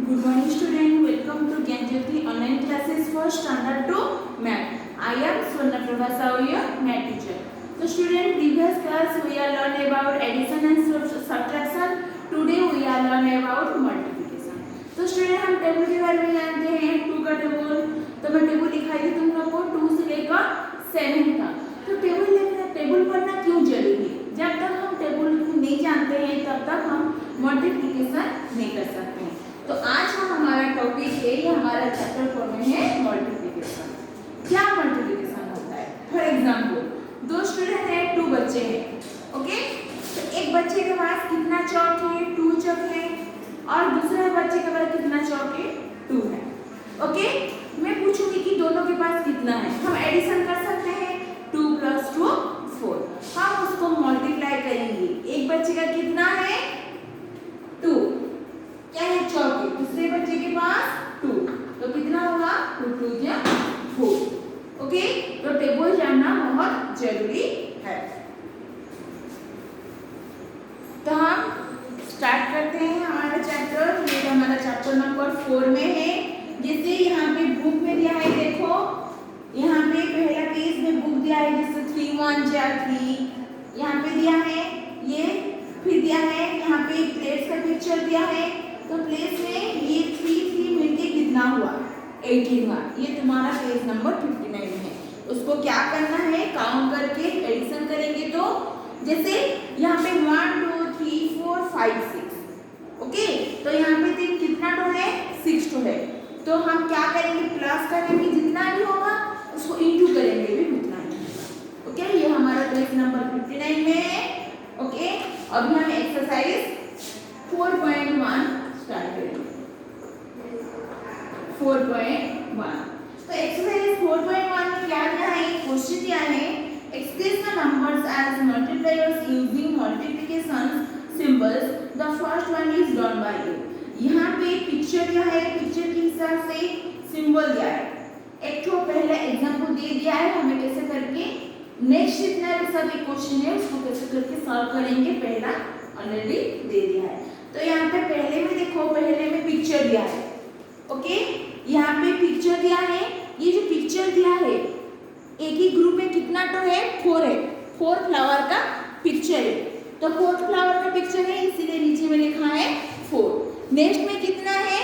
Good morning student, welcome to Gyanjyoti online classes for standard 2 math. I am Swarna Prabha Sahu, your math teacher. So student, previous class we are learn about addition and subtraction. Today we are learn about multiplication. तो student हम table के बारे में जानते हैं 2 का table. तो मैं टेबल दिखाई थी तुम लोग को 2 से लेकर 7 का. तो टेबल पढ़ना क्यों जरूरी है? जब तक हम टेबल नहीं जानते हैं तब तक हम मल्टीप्लिकेशन नहीं कर सकते हैं. तो आज हम हमारा टॉपिक है, ये हमारा चैप्टर 4 में है मल्टीप्लिकेशन. क्या मल्टीप्लिकेशन होता है? फॉर एग्जांपल दो स्टूडेंट है, 2 बच्चे हैं. ओके, तो एक बच्चे के पास कितना चौक है? 2 चौक है. और दूसरे बच्चे के पास कितना चौक है? 2 है. ओके, मैं पूछूंगी कि दोनों के पास कितना है. हम एडिशन कर सकते हैं. 2 + 2 4. हम उसको मल्टीप्लाई करेंगे. एक बच्चे का कितना है? 2. क्या है? चौक है. दूसरे बच्चे के पास 2, तो कितना होगा? 2 × 2 = 4. ओके, तो टेबल जानना बहुत जरूरी है. तो हम स्टार्ट करते हैं हमारा चैप्टर. ये हमारा चैप्टर नंबर 4 में है. जैसे यहाँ पे बुक में दिया है, देखो यहाँ पे पहला पेज में बुक दिया है, जैसे 3 × 1 = 3 यहाँ पे दिया है. ये फिर दिया है यहाँ पे प्लेट्स का पिक्चर दिया है. तो प्लेस में ये 3 मिलके कितना हुआ? 18 हुआ. ये तुम्हारा पेज नंबर 59 है. उसको क्या करना है? काउंट करके एडिशन करेंगे. तो जैसे यहाँ पे 1 2 3 4 5 6. ओके, तो यहाँ पे 3 कितना टो है? 6 टो है. तो हम क्या करेंगे? प्लस करेंगे, जितना भी होगा उसको इंटू करेंगे भी उतना ही. ओके, ये हमारा पेज नंबर 59 में है. ओके, अभी हम एक्सरसाइज 4.1 स्टार्ट करेंगे. 4.1. तो एक्सरसाइज 4.1 में क्या दिया है? क्वेश्चन दिया है, express the numbers as multipliers using multiplication symbols. The first one is done by you. यहाँ पे पिक्चर दिया है, पिक्चर के हिसाब से सिंबल दिया है. एक तो पहले एग्जांपल दे दिया है हमें कैसे करके. नेक्स्ट जितना भी सब क्वेश्चन है उसको कैसे करके सॉल्व करेंगे, पहला ऑलरेडी दे दिया है. तो यहाँ पे पहले में देखो, पहले में पिक्चर दिया है. ओके, यहाँ पे पिक्चर दिया है. ये जो पिक्चर दिया है, एक ही ग्रुप में कितना तो है? 4 है. 4 फ्लावर का पिक्चर है. तो 4 फ्लावर का पिक्चर है, इसीलिए नीचे में लिखा है 4. नेक्स्ट में कितना है?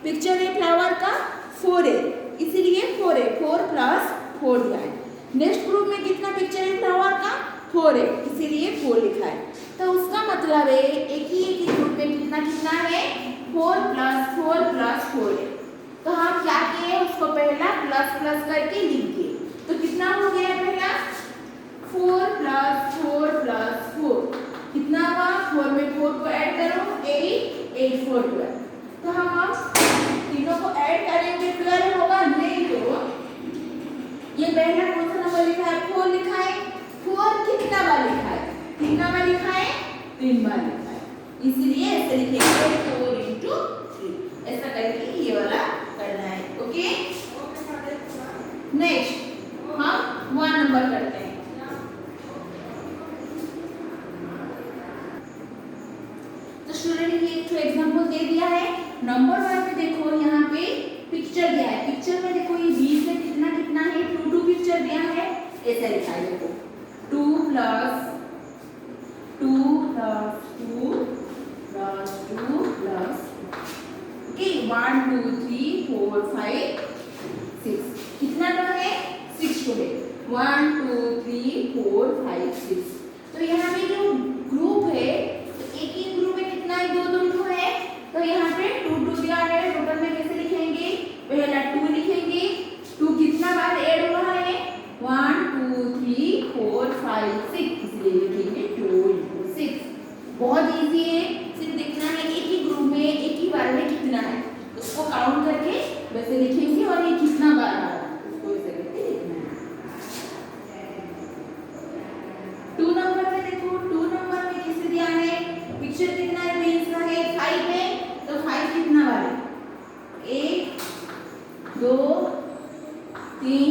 पिक्चर है फ्लावर का 4 है, इसीलिए 4 है. 4 + 4 दिया है. नेक्स्ट ग्रुप में कितना पिक्चर है फ्लावर का? 4 है, इसीलिए 4 लिखा है. तो उसका मतलब है एक ही ग्रुप में कितना कितना है? 4 + 4 + 4 है. तो हम क्या किए? उसको पहला प्लस करके लिख दिए. तो कितना हो गया? पहला 4 + 4 + 4 कितना हुआ? 4 में 4 को ऐड करो, 8 4 12. तो हम अब तीनों को ऐड करेंगे, 12 होगा. नहीं तो ये पहला कौन सा नंबर लिखा है? 4 लिखा है. 4 कितना बार लिखा है? 3 बार लिखा है, 3 बार लिखा है, इसलिए ऐसे लिखेंगे 4 × 3. ऐसा करके ये वाला करना है. ओके, नेक्स्ट हम 1 नंबर करते हैं. तो स्टूडेंट ये एक एग्जांपल दे दिया है. नंबर 1 में देखो यहाँ पे पिक्चर दिया है. पिक्चर में देखो ये 20 में कितना कितना है? 2 पिक्चर दिया है. ऐसा लिखा है, देखो 2 + 2 + 2 + 2 + ओके 1 2 3 4 5 6. कितना तो है? 6 तो है. 1 2 3 4 5 6. तो यहाँ पे जो ग्रुप है, तो एक ही ग्रुप में कितना है? 2 है. तो यहाँ पे 2 दिया है. टोटल में कैसे लिखेंगे? पहला 2 लिखेंगे. 2 कितना बार ऐड हुआ है? 1 2 3 4 5 6, इसलिए लिखेंगे 2 × 6. बहुत इजी है. सिर्फ देखना है एक ही ग्रुप में एक ही बार में कितना है, उसको काउंट करके वैसे लिखेंगे. और ये कितना बार आ रहा है उसको ऐसे करके लिखना है. 2 नंबर में देखो, 2 नंबर में कैसे दिया है? पिक्चर कितना है? 20 का है, 5 है. तो 5 कितना बार है? 1 2 3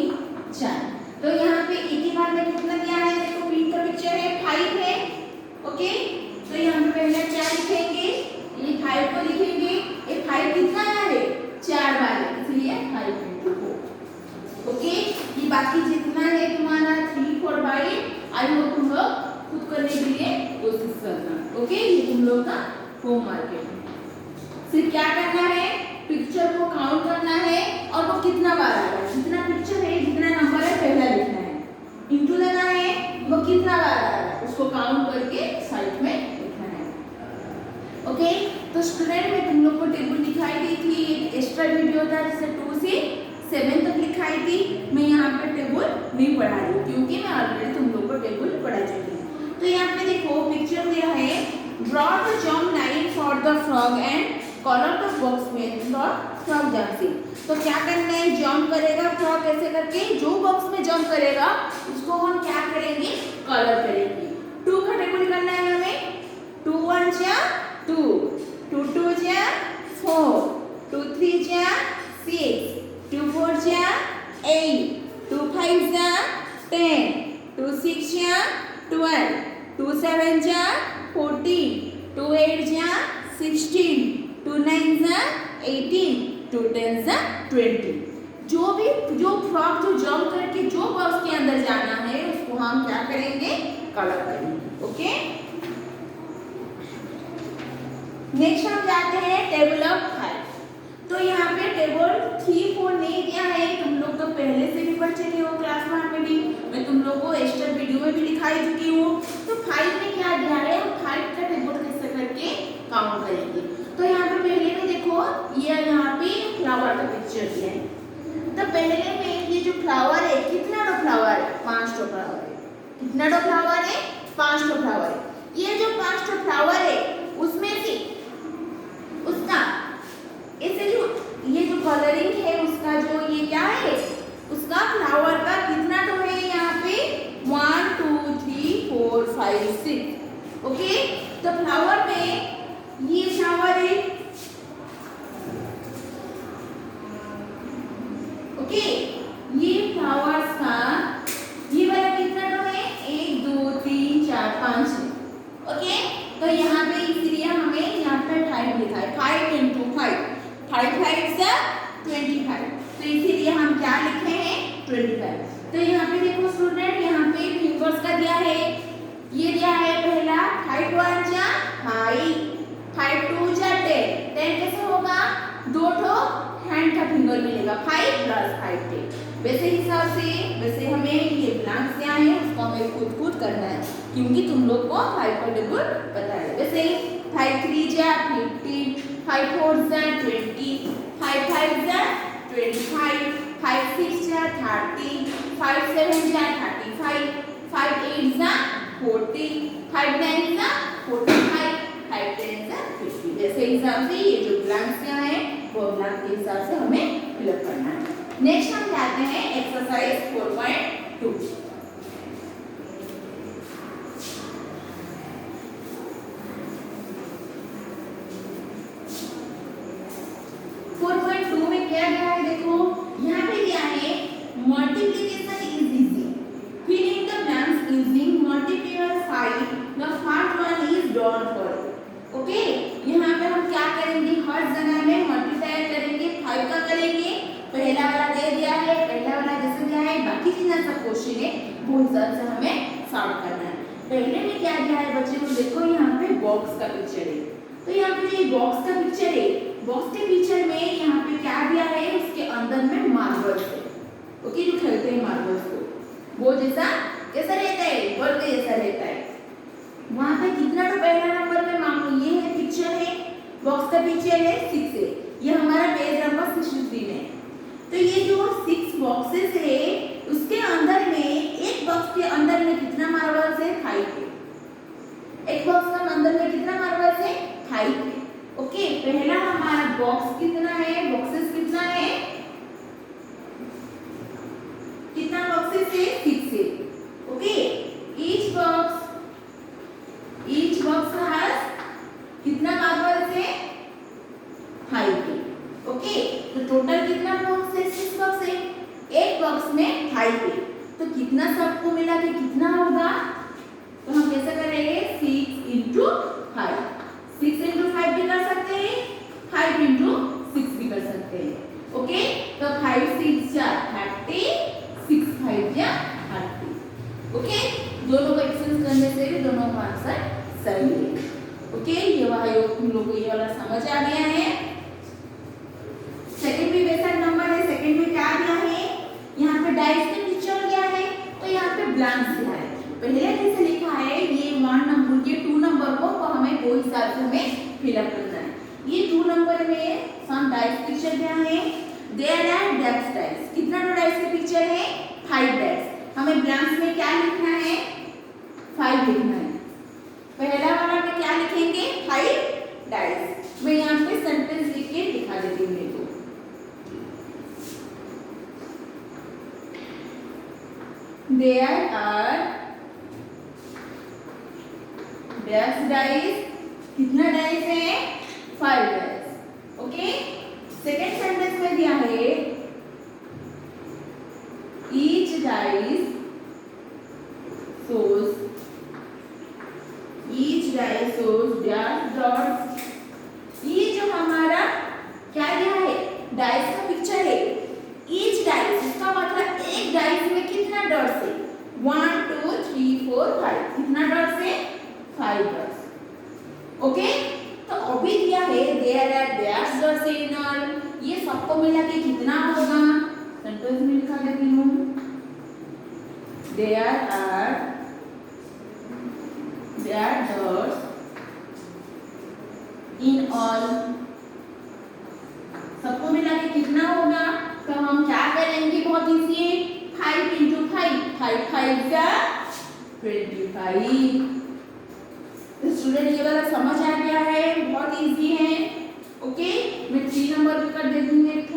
4. तो यहाँ पे एक ही बार में कितना दिया है? देखो पिंक का पिक्चर है, 5 है. ओके, तो यहाँ पे पहले क्या लिखेंगे? ये 5 को लिखेंगे. ये 5 कितना है? लोग का होमवर्क है। फिर क्या करना है, पिक्चर को काउंट करना है और वो कितना बार आ रहा है, जितना पिक्चर है जितना नंबर है पहला लिखना है, इंटू देना है वो कितना बार आ रहा है उसको काउंट करके साइड में लिखना है। ओके, तो स्टूडेंट में तुम लोग को टेबल दिखाई दी थी, एक एक्स्ट्रा वीडियो था जिसे 2 से 7 तक लिखाई थी। मैं यहाँ पे टेबल नहीं पढ़ा रही हूँ क्योंकि मैं ऑलरेडी तुम लोग को टेबल पढ़ा चुकी हूँ। तो यहाँ पे देखो पिक्चर दिया है, draw the jump line for the frog and colour the box में फ्रॉग जंपिंग। तो क्या करना है, जंप करेगा फ्रॉग ऐसे करके, जो बॉक्स में जंप करेगा उसको हम क्या करेंगे, कलर करेंगे। 2 का टेबल करना है हमें, 2 1 जा 2, 2 2 जा 4, 2 3 जा 6, 2 4 जा 8, 2 5 जा 10, 2 6 जा 12, 2 7 जा 14, 2 8 जा 16, 2 9 जा 18, 2 10 जा 20। जो फ्रॉग जो जंप करके जो बॉक्स के अंदर जाना है उसको हम क्या करेंगे, कलर करेंगे। ओके, नेक्स्ट हम जाते हैं टेबल ऑफ 5। तो यहाँ पे टेबल 3 4 नहीं दिया है, तुम लोग तो पहले से भी पढ़ चुके हो, क्लास 1 में भी मैं तुम लोग को एक्स्ट्रा वीडियो में भी दिखाई चुकी हूँ। तो 5 में क्या दिया है, हम 5 का टेबल कैसे करके काउंट करेंगे। तो यहाँ पे पहले में देखो ये यहाँ पे फ्लावर का पिक्चर दिया है। तो पहले में ये जो फ्लावर है, कितना डो फ्लावर है, 5 डो फ्लावर है। कितना डो फ्लावर है, 5 डो फ्लावर है। ये जो 5 डो फ्लावर है उसमें से उसका ऐसे जो ये जो कलरिंग है उसका जो ये क्या है, उसका फ्लावर का कितना डो है यहाँ पे, 1 2 3 4 5 6। ओके, तो फ्लावर में ये फ्लावर है। ओके, ये फ्लावर्स का ये वाला कितना डो है, 1 2 3 4 5 है। ओके, तो यहाँ पे इसलिए हमें यहाँ पे 5 लिखा है, 5 into 5, 5 5 से 25। तो इसीलिए हम क्या लिखे हैं, 25। तो यहाँ पे देखो स्टूडेंट, यहाँ पे फिंगर्स का दिया है, ये दिया है पहला 5 1 जा 5, 5 2 जा 10, 10 कैसे होगा, 2 ठो हैंड का फिंगर मिलेगा, 5 + 5 10। वैसे हिसाब से वैसे हमें ये ब्लैंक्स क्या है उसको हमें खुद करना है क्योंकि तुम लोग को 5 का टेबल पता है। वैसे 5 3 जा 15, 5 4 जा 20, 5 5 जा 25, 5 6 जा 30, 5 7 जा 35, 5 8 जा 40, 5 9 जा 45, 5 10 जा 50। जैसे हिसाब से ये जो ब्लैंक्स क्या है वो ब्लैंक के हिसाब से हमें फिलअप करना है। नेक्स्ट हम जाते हैं एक्सरसाइज 4.2। 4.2 में क्या दिया है, देखो यहाँ पे दिया है multiplication is easy, fill in the blanks using multiplier 5, the first one is done for. Okay, यहाँ पे हम क्या करेंगे, हर जगह में मल्टीप्लाई करेंगे, 5 का करेंगे। पहला वाला दे दिया है, पहला वाला जैसे दिया है, बाकी जितना सब क्वेश्चन है वो हिसाब से हमें सॉल्व करना है। पहले में क्या दिया है बच्चे को, देखो यहाँ पे बॉक्स का पिक्चर है। तो यहाँ पे जो बॉक्स का पिक्चर है, बॉक्स के पिक्चर में यहाँ पे क्या दिया है, उसके अंदर में मार्बल्स है। ओके, जो खेलते हैं मार्बल्स को, वो जैसा कैसा रहता है, बॉल के जैसा रहता है। वहाँ पे कितना तो पहला नंबर में मानो ये है पिक्चर है, बॉक्स का पिक्चर है 6 है, ये हमारा पेज नंबर 63 है। तो ये जो 6 बॉक्सेस है उसके अंदर में एक बॉक्स के अंदर में कितना मार्बल्स है, 5 है। एक बॉक्स के अंदर में कितना मार्बल्स है, 5 है। ओके, पहला हमारा बॉक्स कितना है, बॉक्सेस कितना है, कितना बॉक्सेस है, 6 है। ओके, ईच बॉक्स हैज कितना मार्बल्स है, 5 है। ओके, तो टोटल कितना बॉक्स है, 6 बॉक्स है, एक बॉक्स में 5 है। तो कितना सबको मिला के कितना होगा, तो हम कैसे करेंगे, 6 into 5, 6 into 5 भी कर सकते हैं, 5 into 6 भी कर सकते हैं। ओके, तो 5 6 जा 30, 6 5 जा 30। ओके, दोनों को एक्सचेंज करने से भी दोनों का आंसर सही है। ओके, ये वाला तुम लोग को ये वाला समझ आ गया है। सेकंड में वैसा नंबर है, सेकंड में क्या दिया है, यहाँ पे डाइस का पिक्चर दिया है, तो यहाँ पे ब्लैंक्स दिया है। पहले जैसे लिखा है ये 1 नंबर, ये 2 नंबर को तो हमें वो हिसाब से हमें फिलअप करना है। ये 2 नंबर में सम डाइस पिक्चर दिया है, देयर आर डेप्थ डाइस, कितना डाइस का पिक्चर है, 5 डाइस। हमें ब्लैंक्स में क्या लिखना है, 5 लिखना है। पहला वाला में क्या लिखेंगे, 5 डाइस। मैं यहाँ पे सेंटेंस लिख के दिखा देती हूँ देखो। There are डेप्थ डाइस, कितना डाइस है, 5 डाइस। ओके, सेकेंड सेंटेंस में दिया है each dice shows, each dice shows dash dots। ये जो हमारा क्या दिया है, डाइस का पिक्चर है, each dice, इसका मतलब एक डाइस में कितना डॉट्स है, 1 2 3 4 5, कितना डॉट्स है, 5 डॉट्स। ओके, तो अभी दिया है there are dash dots in all, ये सबको मिला के कितना होगा, सेंटेंस में लिखा देती हूँ, there are dash dots in all, सबको मिला के कितना होगा, तो हम क्या करेंगे, बहुत इजी है, 5 × 5, 5 5 जा 25। स्टूडेंट ये वाला समझ आ गया है, बहुत इजी है। ओके, मैं 3 नंबर पे कर देती हूँ एक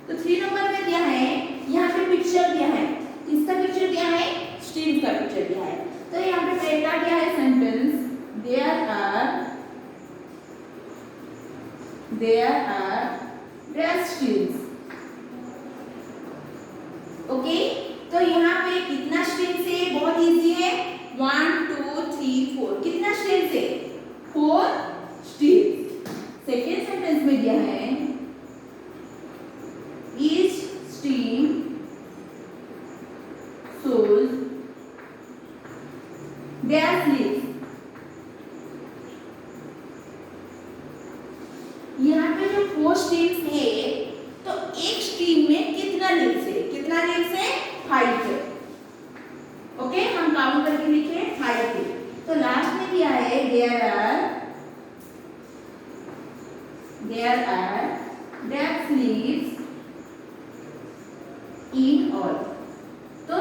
तो 3 नंबर में दिया है, यहाँ पे पिक्चर दिया है, किसका पिक्चर दिया है, स्टील का पिक्चर दिया है। तो यहाँ पे पहला दिया है sentence, there are dash steels. Okay, तो यहाँ पे कितना स्ट्रिंग्स है, बहुत इजी है, 1 2 3 4, कितना स्ट्रिंग्स है, 4 स्ट्रिंग्स। सेकेंड सेंटेंस में दिया है each string shows their leaves। यहाँ पे जो 4 स्ट्रिंग्स है, तो एक स्ट्रिंग में कितना लीव्स है, कितना लीव्स है, 5 है। ओके, हम काउंट करके लिखे 5 है। तो लास्ट में दिया है there are depth leaves in all. तो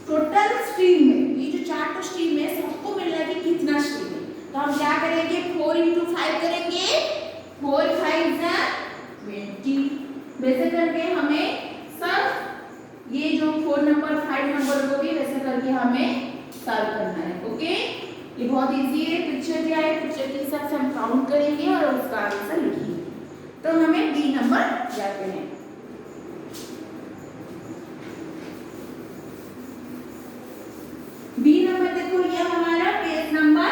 टोटल स्ट्रिंग में ये जो 4 स्ट्रिंग में सबको मिल रहा है कि कितना स्ट्रिंग है, तो हम क्या करेंगे, 4 × 5 करेंगे, 4 5 जा 20। वैसे करके हमें सब ये जो 4 नंबर 5 नंबर को भी वैसे करके हमें सॉल्व करना है। ओके, ये बहुत इजी है, पिक्चर दिया है, पिक्चर के हिसाब से हम काउंट करेंगे और उसका आंसर लिखेंगे। तो हमें बी नंबर जाते हैं। बी नंबर देखो, ये हमारा पेज नंबर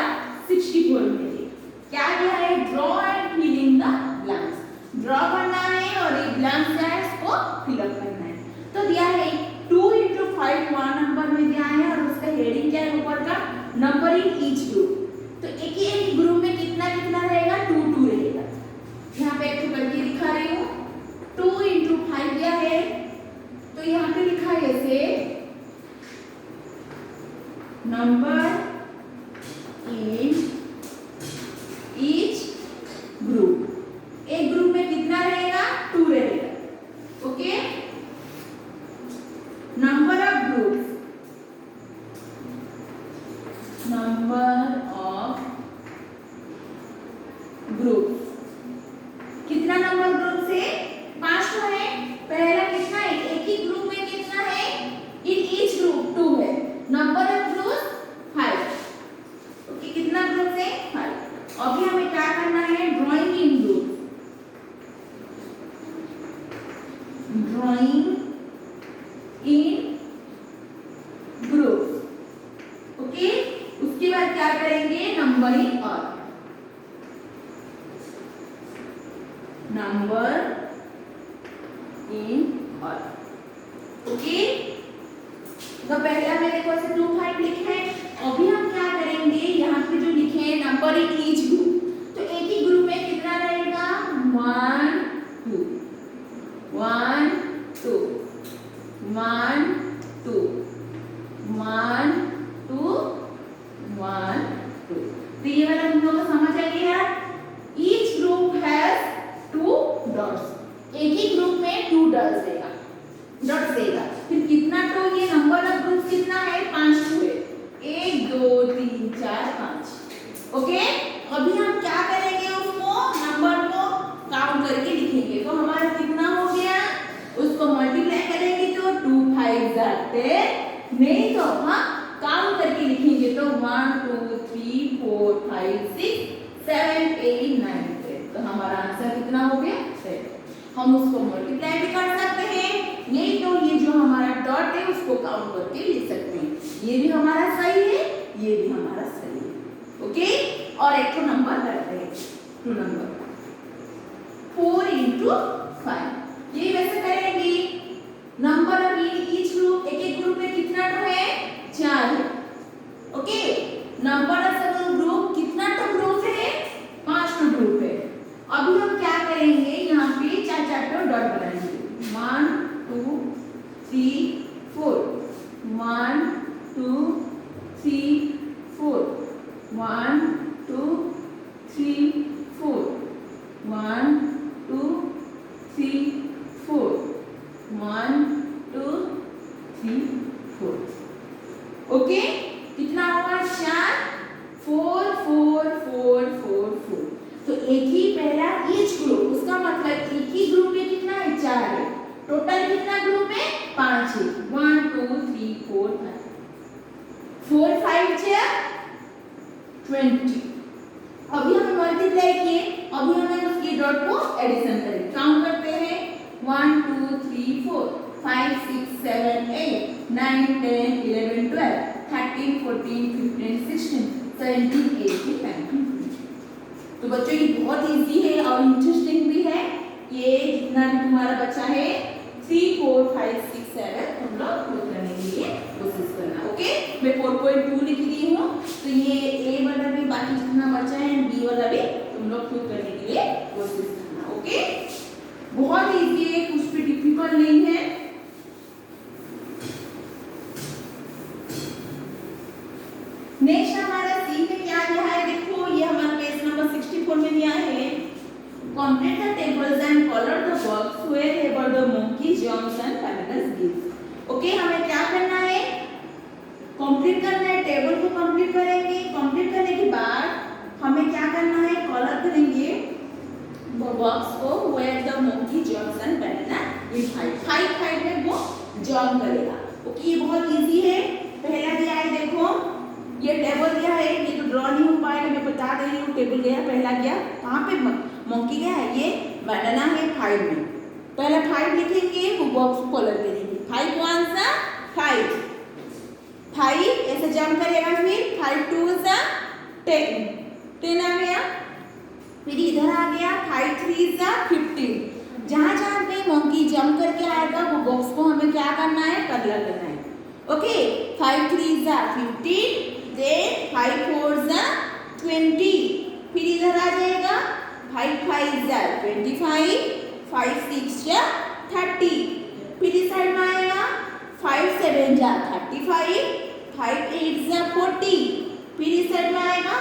64 में है, क्या दिया है, draw and fill in the blanks. Draw करना है और ये ब्लैंक्स जो है इसको फिलअप करना है। तो दिया है 2 × 5 1 नंबर में दिया है और उसका हेडिंग क्या है ऊपर का, नंबर इन ईच ग्रुप। तो एक ग्रुप में कितना कितना रहेगा, 2 2 रहेगा। यहाँ पे एक करके दिखा रही हूँ, 2 × 5 दिया है, तो यहाँ पे लिखा है ऐसे, नंबर इन ईच ग्रुप। एक ग्रुप में कितना रहेगा, 2 रहेगा। Okay, number of groups, number of groups, कितना नंबर ग्रुप से, 5 तो है। पहला कितना है, एक ही ग्रुप में कितना है, इन ईच ग्रुप 2 है। Number of groups 5। ओके, कितना ग्रुप है, 5। अभी हमें क्या करना है, ड्राइंग इन ग्रुप, ड्राइंग इन ग्रुप। ओके, उसके बाद क्या करेंगे, नंबरिंग और नंबर इन और। ओके, तो पहला मैंने देखो ऐसे 2 5 लिखे हैं। अभी हम क्या करेंगे, यहाँ पे पे जो लिखे हैं नंबर इन ईच ग्रुप, तो एक ही ग्रुप में कितना रहेगा 1 2 1 2 1 2 1 2 1 2। तो ये वाला हम लोग को समझ आ गया। ईच ग्रुप हैज 2 डॉट्स, एक ही ग्रुप में 2 डॉट्स देगा, डॉट्स देगा। फिर कितना तो ये नंबर ऑफ ग्रुप कितना है 5 है, 1 2 3 4 5। ओके, अभी हम क्या करेंगे उसको नंबर को काउंट करके लिखेंगे। तो हमारा कितना हो गया, उसको मल्टीप्लाई करेंगे तो 2 5 10, नहीं तो हम काउंट करके लिखेंगे तो 1 2 3 4 5 6 7 8 9 10। तो हमारा आंसर कितना हो गया 7। हम उसको मल्टीप्लाई भी कर सकते हैं, नहीं तो ये जो हमारा डॉट है उसको काउंट करके लिख सकते हैं। ये भी हमारा सही है, ये भी हमारा सही है। ओके, और एक तो नंबर करते हैं, 2 नंबर 4 into 5। ये वैसे करेंगे नंबर ऑफ ईच ग्रुप, एक एक ग्रुप में कितना तो है 4 है। ओके, नंबर ऑफ सब ग्रुप कितना तो ग्रुप है 5 तो ग्रुप है। अभी हम क्या करेंगे, यहाँ पे 4 तो डॉट बनाएंगे 1 2 3 4 1 2 3 4 1 2 3 4 1 2 3 4 1 2 3 4। ओके, कितना हुआ 4 4 4 4 4 4। तो एक ही पहला ईच ग्रुप, उसका मतलब एक ही ग्रुप में कितना है 4 है, टोटल कितना ग्रुप है 5 है। 1 2 3 4 5 4 5 20। अभी हम मल्टीप्लाई किए, अभी हमें उसके डॉट को एडिशन करें, काउंट करते हैं 1 2 3 4 5 6 7 8 9 10 11 12 13 14 15 16 17 18 19। तो बच्चों ये बहुत इजी है और इंटरेस्टिंग भी है। ये जितना भी तुम्हारा बच्चा है 3 4 5 6 7 तुम लोग खुद करने के लिए कोशिश करना। ओके, मैं 4.2 लिख दी हूँ, तो ये ए वाला भी बाकी जितना बच्चा है बी वाला भी तुम लोग खुद करने के लिए कोशिश करना। ओके, बहुत इजी है, कुछ भी डिफिकल्ट नहीं है। नेक्स्ट हमारा सी में क्या दिया है, देखो ये हमारा पेज नंबर 64 में दिया है। Complete the tables and color the box wherever the monkey jumps and bananas gives। Okay, हमें क्या करना है, कंप्लीट करना है, टेबल को कंप्लीट करेंगे। कंप्लीट करने के बाद हमें क्या करना है, कलर करेंगे बॉक्स को where the monkey jumps and banana gives। Height height में वो जंप करेगा। ओके, ये बहुत इजी है। पहला दिया है, देखो ये टेबल दिया है, ये तो ड्रॉ नहीं हो पाएगा, मैं बता दे रही हूँ। टेबल गया, पहला गया कहाँ पे मंकी गया है, ये बनाना है 5 में। पहला 5 लिखेंगे, वो बॉक्स को कलर करेंगे। 5 1 सा 5 5 ऐसे जंप करेगा, फिर 5 2 सा 10 10 आ गया, फिर इधर आ गया 5 3 सा 15। जहाँ जहाँ पे मंकी जंप करके आएगा वो बॉक्स को हमें क्या करना है, कलर करना है। ओके, 5 3 सा 15, then 5 4 सा 20, फिर इधर आ जाएगा 5 5 सा 25, 5 6 सा 30, फिर इस साइड में आएगा 5 7 सा 35, 5 8 सा 40, फिर इस साइड में आएगा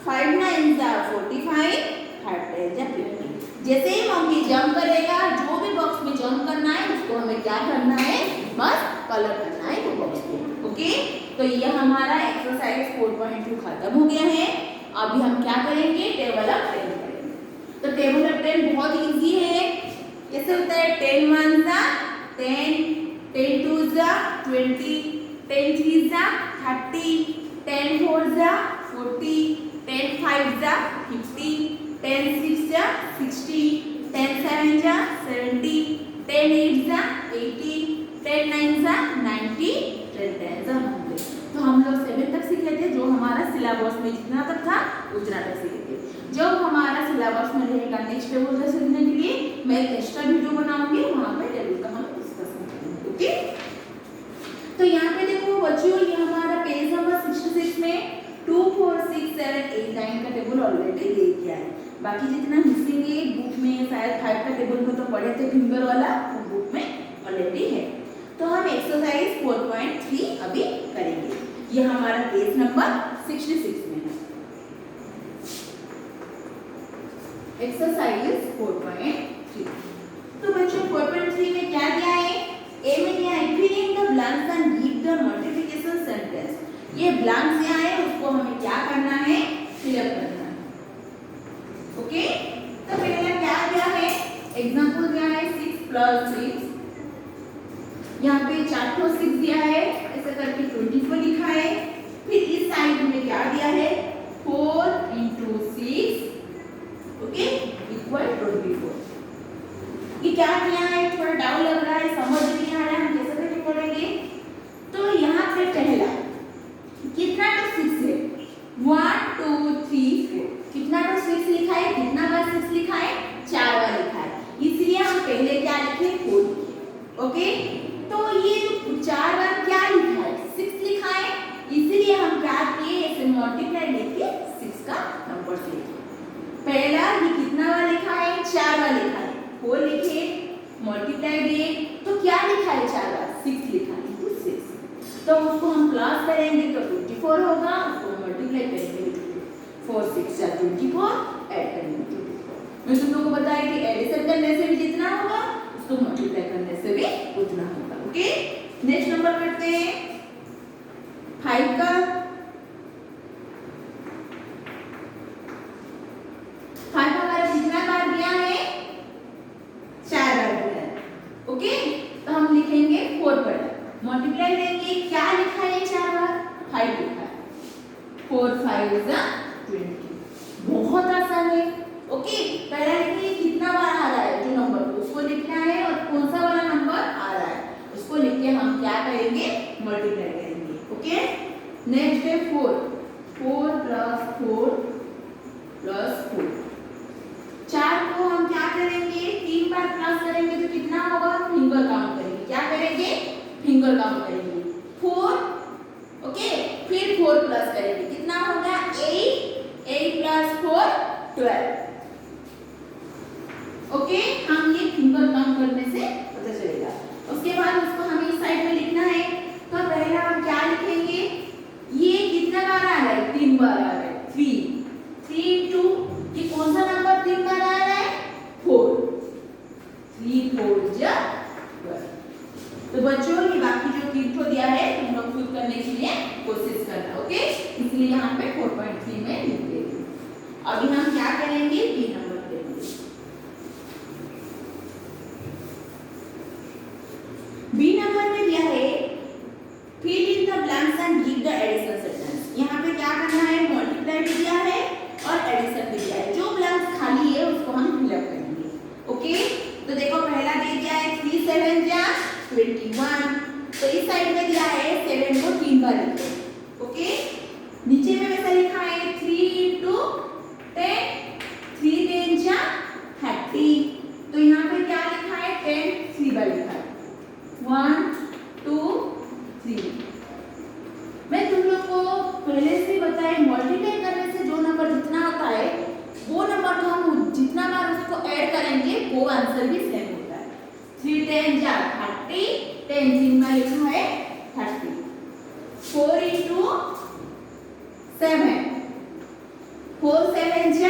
5 9 सा 45, 5 10 सा 50। जैसे ही मंकी जंप करेगा, जो भी बॉक्स में जंप करना है उसको हमें क्या करना है, बस कलर करना है वो बॉक्स को। ओके, तो ये हमारा एक्सरसाइज 4.2 खत्म हो गया है। अभी हम क्या करेंगे, टेबल ऑफ 10 करेंगे। तो टेबल ऑफ 10 बहुत इजी है। कैसे होता है, 10 1 सा 10, 10 2 सा 20, 10 3 सा 30, 10 4 सा 40, 10 5 सा 50, 10 6 सा 60, 10 7 सा 70, 10 8 सा 80, 10 9 सा 90, 10 10 सा 100। तो हम लोग 7 तक सीख लेते, जो हमारा सिलेबस में जितना तक था उतना तक सीख लेते। जब हमारा सिलेबस में रहेगा नेक्स्ट टेबल से सीखने के लिए मैं एक एक्स्ट्रा वीडियो बनाऊंगी, वहाँ पे टेबल का हम डिस्कस करेंगे। ओके, तो यहाँ पे देखो बच्चों, ये हमारा पेज नंबर 66 में 2 4 6 7 बाकी जितना मिसिंग है बुक में, शायद 5 का टेबल में तो पढ़े थे फिंगर वाला, वो बुक में ऑलरेडी है। तो हम एक्सरसाइज 4.3 अभी करेंगे। ये हमारा पेज नंबर 66 में है। एक्सरसाइज 4.3। तो बच्चों 4.3 में क्या दिया है? ए में दिया है fill in the blanks and give the multiplication sentence। ये ब्लैंक्स दिया है, उसको हमें क्या करना है? फिलअप करना है। ओके, तो पहले क्या दिया है? एग्जांपल दिया है 6 + 6। यहाँ पे 4 को 6 दिया है, ऐसे करके 24 लिखा है। फिर इस साइड में क्या दिया है? 4 × 6 ओके इक्वल 24। ये क्या किया है? थोड़ा डाउट लग रहा है, समझ नहीं आ रहा है, हम कैसे करके पढ़ेंगे? तो यहाँ पे पहला कितना तो 6 है? 1 2 3 4। कितना तो 6 लिखा है? कितना बार 6 लिखा है? 4 बार लिखा है, इसलिए हम पहले क्या लिखे? 4 लिखे। ओके, तो ये 4 बार क्या लिखा है? 6 लिखा है, इसलिए हम क्या किए? ऐसे मल्टीप्लाई लेके 6 का नंबर से लिखे। पहला ये कितना बार लिखा है? 4 बार लिखा है, 4 लिखे, मल्टीप्लाई दिए, तो क्या लिखा है? 4 बार 6 लिखा है, तो 6। तो उसको हम प्लस करेंगे तो 24 होगा, उसको मल्टीप्लाई करेंगे 4 6 या 24, ऐड करेंगे 24। मैं तुम लोगों को बताया कि एडिशन करने से भी जितना होगा, उसको मल्टीप्लाई करने से भी उतना होगा। ओके, नेक्स्ट नंबर करते हैं 5 का। 5 हमारा कितना बार दिया है? 4 बार दिया है। ओके, तो हम लिखेंगे 4 पर मल्टीप्लाई लेंगे, क्या लिखा है? 4 बार 5 लिखा है। 4 5 = 20। बहुत आसान है। ओके, पहला लिखिए कितना बार आ रहा है जो नंबर, उसको लिखना है, और कौन सा वाला नंबर आ रहा है उसको लिख के हम क्या करेंगे? मल्टीप्लाई करेंगे। ओके, नेक्स्ट है 4 4 + 4 + 4। 4 को हम क्या करेंगे? 3 बार प्लस करेंगे तो कितना होगा? फिंगर काउंट करेंगे। क्या करेंगे? फिंगर काउंट करेंगे। 4 ओके, फिर 4 प्लस करेंगे, कितना होगा? 8 8 + 4 12। ओके, हम ये फिंगर काउंट करने से पता चलेगा। उसके बाद उसको हमें इस साइड में लिखना है, तो पहले हम क्या लिखेंगे? ये कितना बार आ रहा है? 3 बार आ रहा है, 3 3 × 2। ये कौन सा नंबर 3 बार आ रहा है? 4 3 4 = 12। तो बच्चों ये बाकी जो 3 को दिया है तुम लोग खुद करने के लिए कोशिश करना। ओके, इसलिए यहाँ पे 4.3 में लिख देंगे। अभी हम क्या करेंगे? बी नंबर करेंगे। बी नंबर में दिया है fill in the blanks and give the addition sentence। यहाँ पे क्या करना है? मल्टीप्लाई भी दिया है और एडिशन भी दिया है, जो ब्लैंक्स खाली है उसको हम फिलअप करेंगे। ओके, तो देखो पहला दे दिया है 3 7 = 21। तो इस साइड में दिया है 7 को 3 बार लिखो। ओके, नीचे में वैसा लिखा है 3 × 10 3 10 = 30। तो यहाँ पे क्या लिखा है? 10 3 बार लिखा है, 1 2 3। मैं तुम लोग को पहले से बताया मल्टीप्लाई करने से जो नंबर जितना आता है वो नंबर को हम जितना बार उसको ऐड करेंगे वो आंसर भी सेम होता है। 3 10 = 30, 10 3 बार लिखा है 30। 4 × 7 4 7 =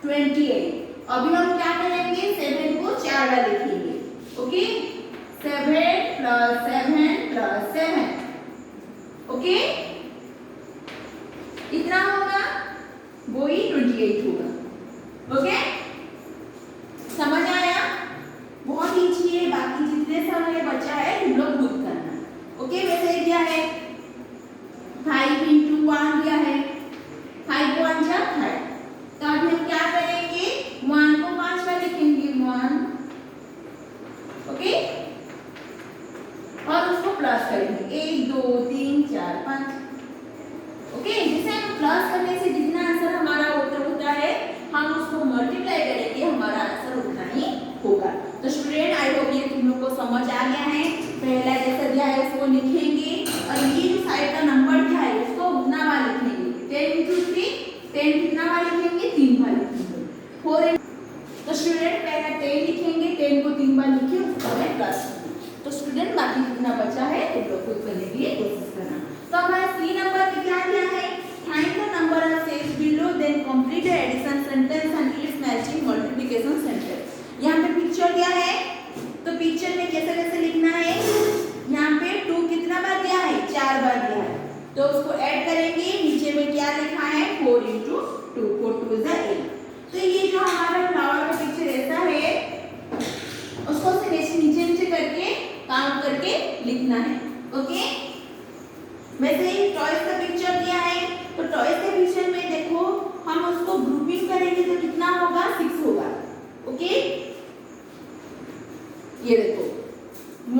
28। अभी हम क्या करेंगे? 7 को 4 बार लिखेंगे। ओके, 7 + 7 + 7। ओके, इतना होगा, वो ही 28 होगा। ओके, समझ आया? बहुत ईजी है, बाकी जितने समय बचा है तुम लोग खुद करना। ओके, वैसे क्या है? 5 × 1 दिया है, 5 × 1 = 5। तो अभी हम क्या करेंगे? 1 को 5 बार लिखेंगे, 1। ओके, और उसको प्लस करेंगे 1 2 3 4 5। ओके, जैसे हम प्लस करने से जितना आंसर हमारा होता है हम उसको मल्टीप्लाई करेंगे, हमारा आंसर उतना ही होगा। तो स्टूडेंट आई होप ये तुम लोग को समझ आ गया है। पहला जैसा दिया है उसको लिखेंगे, और ये जो साइड का नंबर दिया है उसको उतना बार लिखेंगे। 10 × 3 10 कितना बार लिखेंगे? 3 बार लिखेंगे। स्टूडेंट बाकी कितना बचा है तुम लोग खुद करने के लिए कोशिश करना। तो हमारा सी नंबर पे क्या दिया है, find the number of sets below then complete the addition sentence and its matching multiplication sentence. यहाँ पे पिक्चर दिया है तो पिक्चर में कैसे कैसे लिखना है, यहाँ पे 2 कितना बार दिया है, 4 बार दिया है, तो उसको ऐड करेंगे। नीचे में क्या लिखा है 4 into 2, 4 2 is 8। तो ये जो हमारा फ्लावर का पिक्चर ऐसा है उसको नीचे नीचे करके काउंट करके लिखना है। ओके, वैसे ही टॉयज का पिक्चर दिया है तो टॉयज के पिक्चर में देखो हम उसको ग्रुपिंग करेंगे तो कितना होगा, 6 होगा। ओके, ये देखो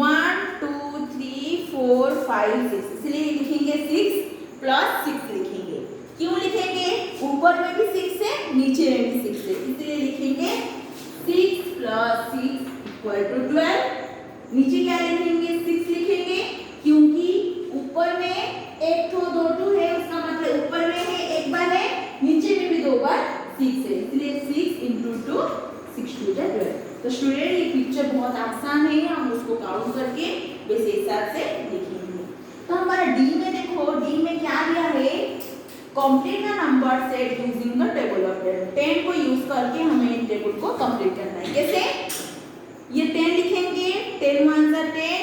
1 2 3 4 5 6, इसलिए लिखेंगे 6 प्लस 6 लिखेंगे। क्यों लिखेंगे, ऊपर में भी 6 है नीचे में भी 6 है, इसलिए लिखेंगे 6 प्लस 6 इक्वल टू 12। नीचे क्या लिखेंगे, 6 लिखेंगे क्योंकि ऊपर में 1 2 2 2 है, उसका मतलब ऊपर में है 1 बार है, नीचे में भी 2 बार 6 है, इसलिए 6 into 2 6 2 12। तो स्टूडेंट ये पिक्चर बहुत आसान है, हम उसको काउंट करके वैसे हिसाब से लिखेंगे। तो हमारा डी में देखो, डी में क्या दिया है, complete the number set using the table of 10। 10 को यूज करके हमें इन टेबल को कंप्लीट करना है। कैसे, ये 10 लिखेंगे, 10 1 are 10,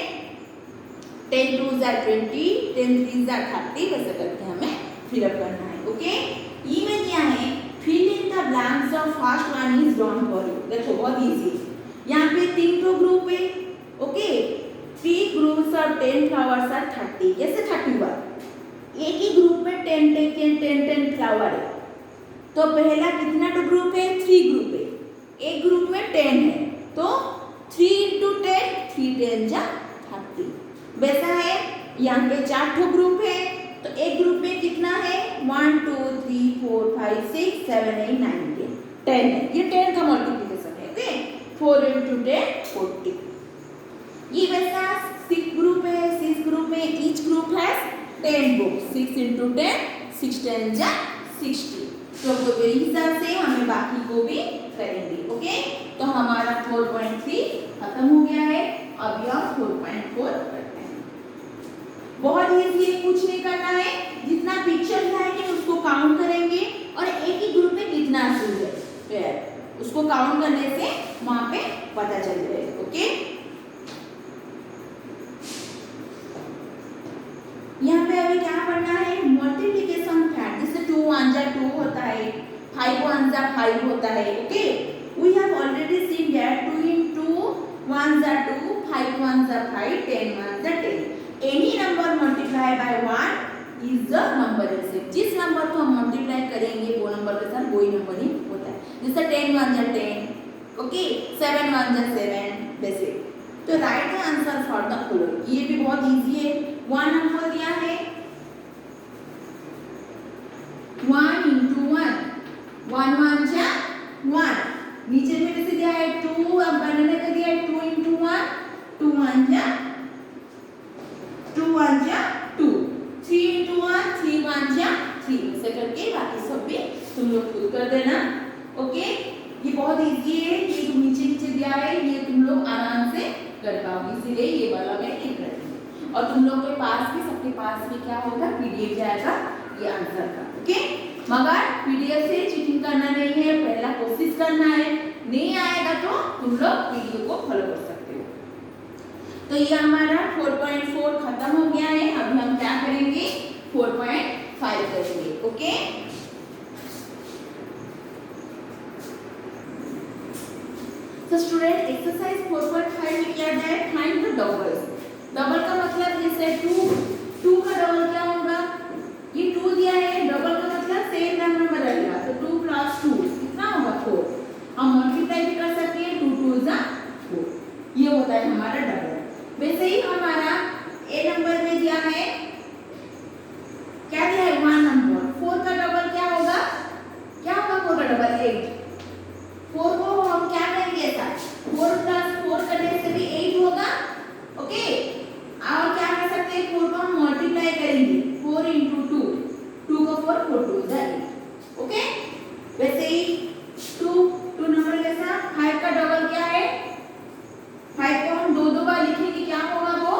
10 2 are 20, 10 3 are 30, वैसे करके हमें फिलअप करना है। ओके, ये में क्या है, fill in the blanks of first one is drawn for you. देखो बहुत इजी, यहाँ पे 3 तो ग्रुप है। Okay, 3 groups of 10 flowers are 30। कैसे 30 हुआ, एक ही ग्रुप में 10 फ्लावर है, तो पहला कितना तो ग्रुप है, 3 ग्रुप है, एक ग्रुप में 10 है, तो 3 into 10 3 10 जा 30। वैसा है यहाँ पे 4 ठो ग्रुप है, तो एक ग्रुप में कितना है 1 2 3 4 5 6 7 8 9 10 10 है, ये 10 का मल्टीप्लिकेशन है। Okay, 4 into 10 40। ये वैसा 6 ग्रुप है, 6 ग्रुप में ईच ग्रुप है 10 बुक्स, 6 into 10 6 10 जा 60। तो मेरे हिसाब से हमें बाकी को भी करेंगे। ओके, तो हमारा 4.3 खत्म हो गया है, अभी हम 4.4 करते हैं। बहुत इजी है, कुछ नहीं करना है, जितना पिक्चर दिखाएंगे उसको काउंट करेंगे और एक ही ग्रुप में कितना है उसको काउंट करने से वहां पे पता चल जाएगा। ओके, यहाँ पे अभी क्या पढ़ना है, मल्टीप्लिकेशन फैक्ट। जैसे 2 1 जा 2 होता है, 5 1 जा 5 होता है। Okay, we have already seen that 2 into 1 जा 2, 5 1 जा 5, 10 1 जा 10। Any number multiply by 1 is the number itself. जिस नंबर को हम मल्टीप्लाई करेंगे वो नंबर के साथ वही नंबर ही होता है। जैसे 10 1 जा 10, ओके, 7 1 जा 7, वैसे। तो right the answer for the following. ये भी बहुत इजी है। 1 नंबर दिया है, 1 into 1, 1 1 जा 1। नीचे में कैसे दिया है 2, अब बनाने का दिया है 2 into 1, 2 1 जा 2 1 जा 2, 3 into 1, 3 1 जा 3, ऐसे करके बाकी सब भी तुम लोग खुद कर देना। ओके, ये बहुत इजी है, ये जो नीचे नीचे दिया है ये तुम लोग आराम से कर पाओगे, इसीलिए ये वाला मैं लिख रही हूँ। और तुम लोग के पास भी, सबके पास भी क्या होगा, पीडीएफ जाएगा ये आंसर का। ओके, मगर पीडीएफ से चीटिंग करना नहीं है, पहला कोशिश करना है, नहीं आएगा तो तुम लोग वीडियो को फॉलो कर सकते हो। तो ये हमारा 4.4 खत्म हो गया है। अभी हम क्या करेंगे, 4.5 करेंगे। ओके, तो स्टूडेंट एक्सरसाइज 4.5 में क्या है, फाइंड द डबल्स। डबल का मतलब जैसे 2 का डबल क्या होगा, ये 2 दिया है, डबल का मतलब सेम नंबर बदलेगा, तो 2 + 2 कितना होगा 4। हम मल्टीप्लाई भी कर सकते हैं, 2 2 = 4, ये होता है हमारा डबल। वैसे ही हमारा ए नंबर में दिया है, क्या दिया है 1 नंबर, 4 का डबल क्या होगा, क्या होगा 4 का डबल 8। 4 को हम क्या करेंगे ऐसा, 4 + 4 करने से भी 8 होगा। ओके, और क्या कर सकते हैं, 4 को हम मल्टीप्लाई करेंगे, 4 into 2, 2 को 4, 4 2 = 8। ओके, वैसे ही 2 नंबर के साथ 5 का डबल क्या है, 5 को हम 2 2 बार लिखेंगे, क्या होगा वो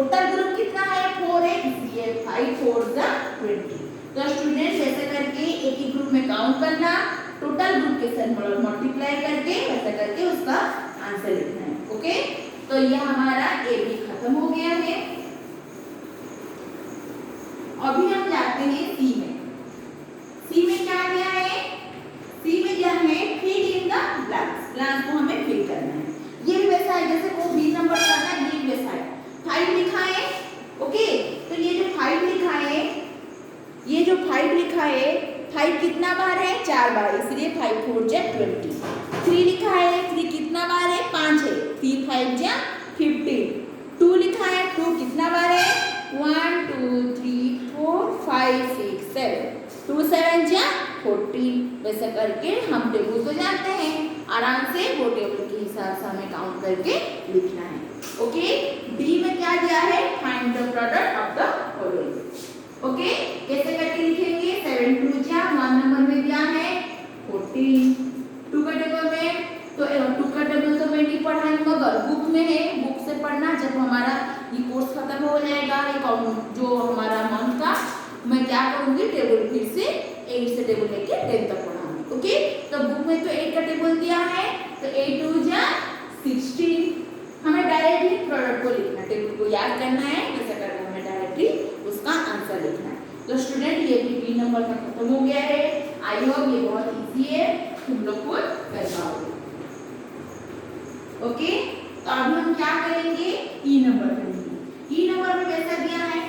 टोटल ग्रुप कितना है 4 है, इसलिए 5 4 20। तो स्टूडेंट ऐसे करके एक ही ग्रुप में काउंट करना, टोटल ग्रुप के साथ मल्टीप्लाई करके वैसा करके उसका आंसर लिखना है। ओके, तो ये हमारा ए भी खत्म हो गया है। अभी हम जाते हैं सी में। सी में क्या दिया है? सी में दिया है fill in the blanks, blanks को हमें फिल करना है। ये भी वैसा है जैसे वो 20 नंबर का था, ये भी वैसा है। 5 लिखा है। ओके, तो ये जो 5 लिखा है, ये जो 5 लिखा है, 5 कितना बार है? 4 बार, इसलिए 5 4 20। 3 लिखा है, 3 कितना बार है? 5 है, 3 5 15। 2 लिखा है, 2 कितना बार है? 1 2 3 4 5 6 7। 2 7 14। वैसे करके हम टेबल को जानते हैं, आराम से वो टेबल के हिसाब से हमें काउंट करके लिखना है। ओके, डी में क्या दिया है? Find the product of the following. Okay, कैसे करके लिखेंगे? 7 2 1 नंबर में दिया है 14। 2 का टेबल में, तो 2 का टेबल तो मैं नहीं पढ़ाई मगर बुक में है, बुक से पढ़ना। जब हमारा ये कोर्स खत्म हो जाएगा, जो हमारा मंथ का, मैं क्या करूंगी? टेबल फिर से 8 से टेबल लेके 10 तक पढ़ाऊंगी। ओके, तो बुक में तो 8 का टेबल दिया है, तो 8 2 16। हमें डायरेक्टली प्रोडक्ट को लिखना, टेबल को याद करना है, वैसा करके हमें डायरेक्टली उसका आंसर लिखना है। तो स्टूडेंट ये भी 3 नंबर का खत्म हो गया है। आई होप ये बहुत इजी है, तुम लोग खुद कर पाओगे। ओके, तो अभी हम क्या करेंगे? ई नंबर करेंगे। ई नंबर में कैसा दिया है?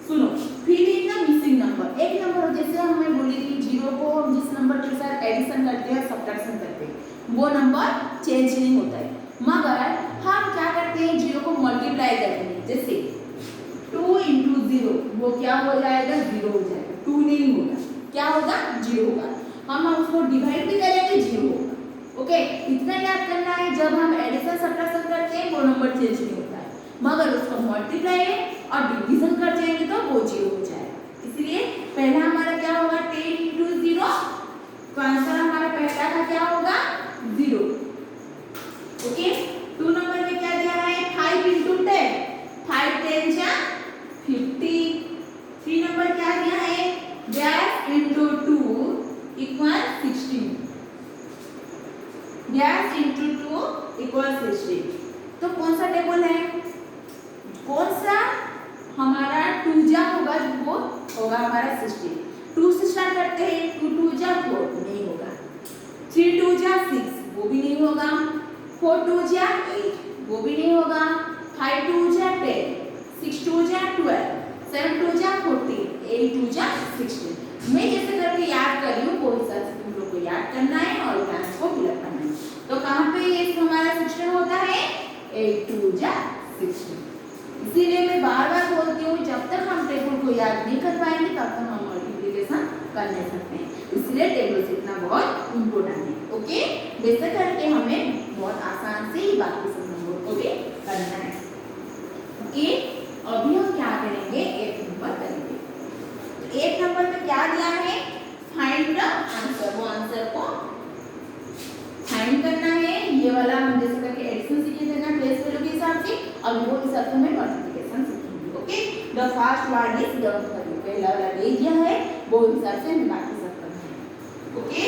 सुनो, fill in the missing number. एक नंबर जैसे हमें बोली थी 0 को हम जिस नंबर के साथ एडिशन करते हैं, सब्ट्रैक्शन करते हैं, वो नंबर चेंज नहीं होता है, मगर हम क्या करते हैं? 0 को मल्टीप्लाई करते हैं। जैसे 2 × 0, वो क्या हो जाएगा? 0 हो जाएगा। 2 नहीं होगा, क्या होगा? 0 होगा। हम उसको डिवाइड भी करेंगे, 0 होगा। ओके, इतना याद करना है, जब हम एडिशन सब्ट्रैक्शन करते हैं वो नंबर चेंज नहीं होता है, मगर उसको मल्टीप्लाई और डिवीजन कर जाएंगे तो वो 0 हो जाएगा। इसलिए पहला हमारा क्या होगा? 10 × 0, तो आंसर हमारा पहला का क्या होगा? 0। ओके, 2 नंबर में क्या दिया है? 5 × 10, 5 10 50। 3 नंबर क्या दिया है? Dash × 2 = 16, dash × 2 = 16। तो कौन सा टेबल है? कौन सा हमारा 2 होगा, जो वो होगा हमारा 16। 2 से स्टार्ट करते हैं, 2 2 4 नहीं होगा। 3 2 6, वो भी नहीं होगा। 4 2 8, वो भी नहीं होगा। 5 2 10, 6 2 12, 7 2 14, 8 2 16। मैं जैसे करके याद कर रही हूँ, वो हिसाब से तुम लोग को याद करना है और आंसर को फिलअप करना है। तो कहाँ पे ये हमारा 16 होता है? 8 2 16। इसीलिए मैं बार बार बोलती हूँ, जब तक हम टेबल को याद नहीं कर पाएंगे तब तक हम मल्टीप्लिकेशन कर नहीं सकते हैं। इसलिए टेबल सीखना बहुत इम्पोर्टेंट है। ओके, वैसे करके हमें बहुत आसान से ही बाकी सब नंबर को भी करना है। ओके, अभी हम क्या करेंगे? 1 नंबर करेंगे। 1 नंबर में क्या दिया है? Find the answer. वो आंसर को फाइंड करना है। ये वाला हम जैसे करके एडिशन सीखे थे ना प्लेस वैल्यू के हिसाब से, अब वो हिसाब से हमें मल्टीप्लिकेशन सीखेंगे। Okay, the first word is dot करके पहला वाला दे दिया है, वो हिसाब से हमें बाकी सब करना है। ओके,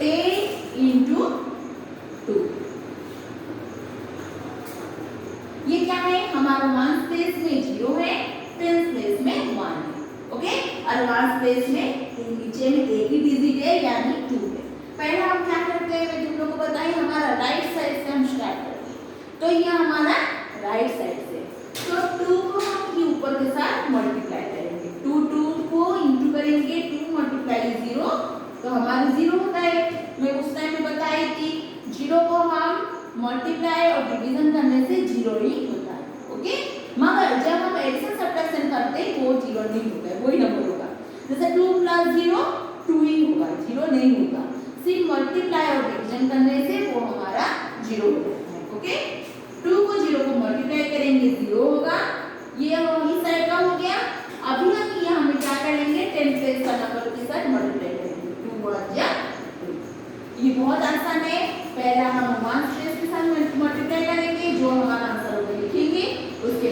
10 × 2, ये क्या है? हमारा 1 प्लेस में 0 है, 10 प्लेस में 1 है। ओके, और 1 प्लेस में नीचे में एक ही डिजिट है, यानी 2 है। पहला हम क्या करते हैं? मैं तुम लोगों को बताई, हमारा राइट साइड से हम स्टार्ट करते हैं। तो ये हमारा राइट साइड से, तो 2 को हम ये ऊपर के साथ मल्टीप्लाई करेंगे। 2 2 को इंटू करेंगे, 2 × 0, तो हमारा 0 होता है। मैं उस टाइम में बताई थी 0 को हम मल्टीप्लाई और डिवीजन करने से 0 ही होता है। ओके, मगर जब हम एडिशन सब्ट्रैक्शन करते हैं वो 0 नहीं होता है, वही नंबर होगा। जैसे 2 + 0 2 ही होगा, 0 नहीं होगा। सिर्फ मल्टीप्लाई और डिवीजन करने से वो हमारा 0 हो जाता है। ओके, 2 को 0 को मल्टीप्लाई करेंगे, 0 होगा। ये इस साइड का हो गया। अभी हम ये हमें क्या करेंगे? 10 प्लेस का नंबर के साथ मल्टीप्लाई करेंगे। 2 1 2। ये बहुत आसान है। पहला हम 1 प्लेस के साथ मल्टीप्लाई करेंगे, जो हमारा आंसर होगा लिखेंगे, उसके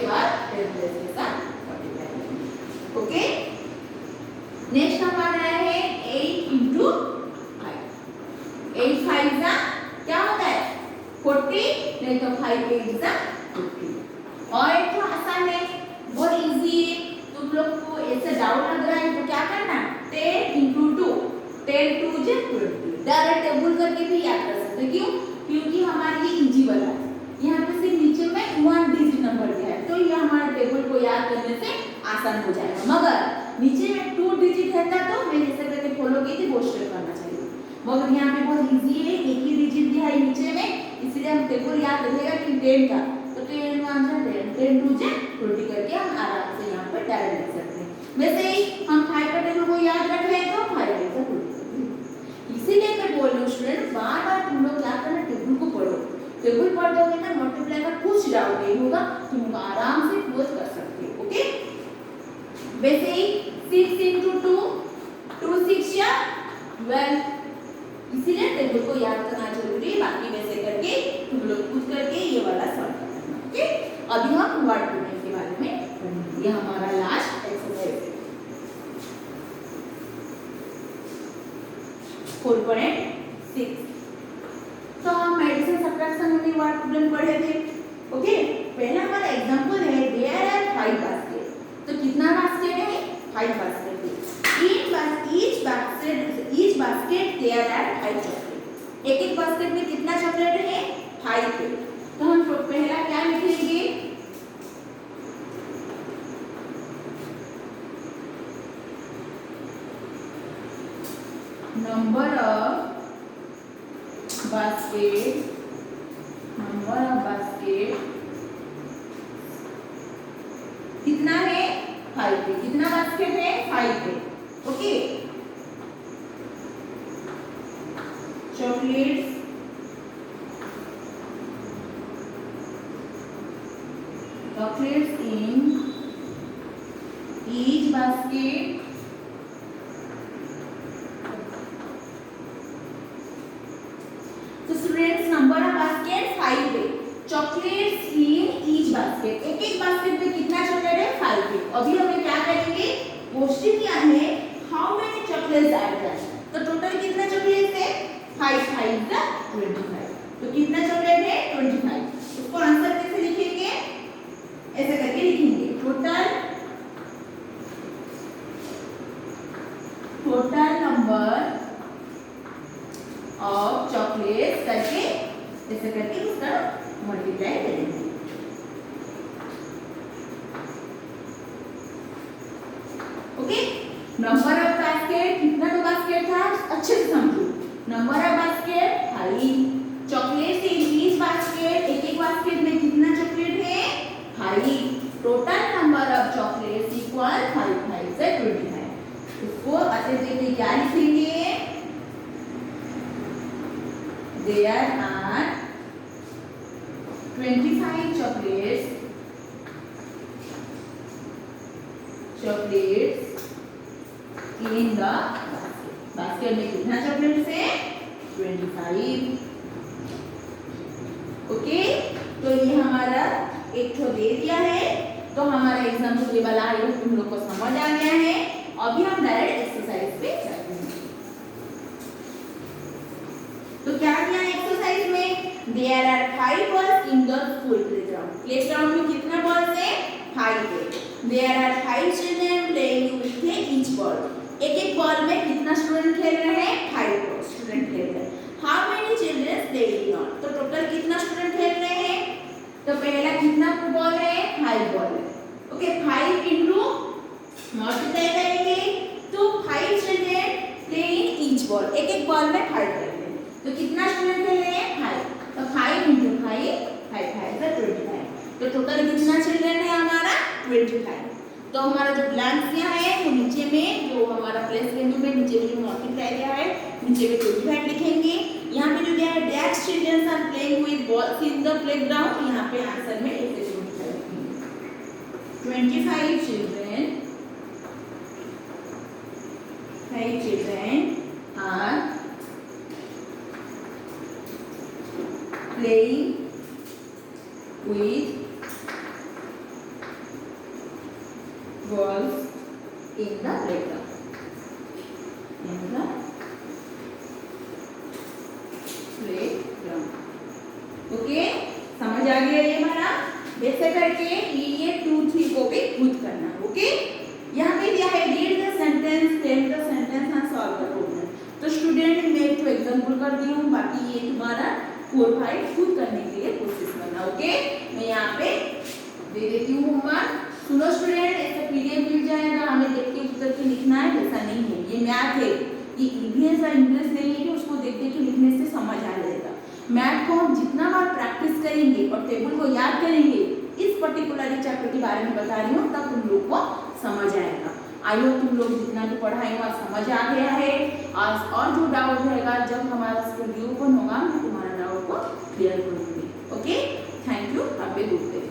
डाउट लग रहा है तो क्या करना, 10 into 2, 10 2 जे 20। डायरेक्ट टेबल करके भी याद कर सकते हैं। क्यों? क्योंकि हमारी ये इजी वाला है, यहाँ पे सिर्फ नीचे में 1 डिजिट नंबर दिया है, तो ये हमारे टेबल को याद करने से आसान हो जाएगा। मगर नीचे में 2 डिजिट रहता तो मैं जैसे करके फॉलो की थी वो स्टेप करना चाहिए, मगर यहाँ पे बहुत इजी है, एक ही डिजिट दिया है नीचे में, इसलिए हम टेबल याद रखेगा कि 10 का, तो 10 का आंसर 10, 10 2 जे 20 करके हम आराम से यहाँ पर डायरेक्ट लिख सकते हैं। वैसे ही हम 5 का टेबल को याद रख रहे हैं तो 5 का 20। इसीलिए मैं बोल रही हूँ स्टूडेंट, बार-बार तुम लोग क्या करना, टेबल को पढ़ो, टेबल पढ़ दोगे ना मल्टीप्लाई का कुछ डाउट नहीं होगा, तुम आराम से क्लोज कर सकते हो। ओके, वैसे ही 6 into 2, 2 6 या 12, इसीलिए टेबल को याद करना जरूरी है। बाकी वैसे करके तुम लोग खुद करके ये वाला सॉल्व करना। ओके, अभी हम वर्ड प्रोडक्ट के बारे में पढ़ेंगे, ये हमारा लास्ट एक्सरसाइज है। 4.6 तो हम एडिशन सब्ट्रैक्शन में वर्ड प्रॉब्लम पढ़े थे। ओके, पहला हमारा एग्जांपल है देयर आर 5 बास्केट, तो कितना बास्केट है, 5 बास्केट है। Each basket there are 5 chocolate, एक एक बास्केट में कितना चॉकलेट है, 5 है। तो हम पहला क्या लिखेंगे, नंबर ऑफ बास्केट कितना है, 5 है। कितना बास्केट है, 5 है। Okay, chocolates in each basket number of basket 5 है, चॉकलेट्स इन ईच बास्केट, एक एक बास्केट में कितना चॉकलेट है, 5 है। अभी हमें क्या करेंगे, क्वेश्चन क्या है, how many chocolates are there, तो टोटल कितना चॉकलेट है, 5 5 का 25, तो कितना चॉकलेट है, 25। उसको आंसर कैसे लिखेंगे, ऐसे करके लिखेंगे, टोटल नंबर ऑफ चॉकलेट्स करके ऐसे करके उसका मल्टीप्लाई करेंगे। ओके, नंबर ऑफ बास्केट, कितना तो बास्केट था, अच्छे से समझो, number of basket 5, chocolate in each basket, एक एक बास्केट में कितना चॉकलेट है, 5, total number of chocolates equal 5 5 से 25। इसको अच्छे से क्या लिखेंगे, there are 25 chocolates in the basket में कितना चॉकलेट है, 25। ओके, तो ये हमारा एक तो दे दिया है, तो हमारा एग्जाम्पल ये वाला आई तुम लोग को समझ आ गया है। अभी हम डायरेक्ट एक्सरसाइज पे चलते हैं। तो क्या दिया एक्सरसाइज में, there are 5 balls in the school playground, playground में कितना बॉल्स है, 5 है। There are 5 children playing with each ball, एक एक बॉल में कितना स्टूडेंट खेल रहे हैं, 5 स्टूडेंट खेल रहे हैं। How many children playing on, तो टोटल कितना स्टूडेंट खेल रहे हैं, तो पहला कितना बॉल है, 5 बॉल है। ओके, 5 इनटू मल्टीप्लाई करेंगे तो 5 चिल्ड्रन प्लेइंग ईच बॉल, एक एक बॉल में 5 करेंगे, तो कितना स्टूडेंट खेल रहे हैं, 5, तो 5 into 5 5 5 से 25, तो टोटल कितना चिल्ड्रन है हमारा, 25। तो हमारा जो ब्लैंक्स यहाँ है वो नीचे में जो हमारा प्लेस वैल्यू में नीचे में जो मल्टीप्लाई दिया है नीचे में 25 लिखेंगे। यहाँ पे जो दिया है that children are playing with balls in the playground, यहाँ पे आंसर में ऐसे 25 children 5 children are playing with balls in the playground. Okay, समझ आ गया ये हमारा, वैसे करके ये 2 3 को भी खुद करना। ओके, यहाँ पे दिया है कर दी हूँ, बाकी ये तुम्हारा 4, 5 खुद करने के लिए कोशिश करना। ओके, मैं यहाँ पे दे देती हूँ होमवर्क। सुनो स्टूडेंट, ऐसा पीडीएफ मिल जाएगा, हमें देख के उत्तर के लिखना है, वैसा नहीं है, ये मैथ है, ये ईवीएस और इंग्लिश नहीं है कि उसको देख देख के लिखने से समझ आ जाएगा। मैथ को हम जितना बार प्रैक्टिस करेंगे और टेबल को याद करेंगे, इस पर्टिकुलर चैप्टर के बारे में बता रही हूँ, तब तुम लोग को समझ आएगा। आई होप तुम लोग जितना भी पढ़ाई हुआ समझ आ गया है। आज और जो डाउट रहेगा, जब हमारा स्कूल ओपन होगा, मैं तुम्हारा डाउट को क्लियर करूंगी। Okay, thank you, have a good day.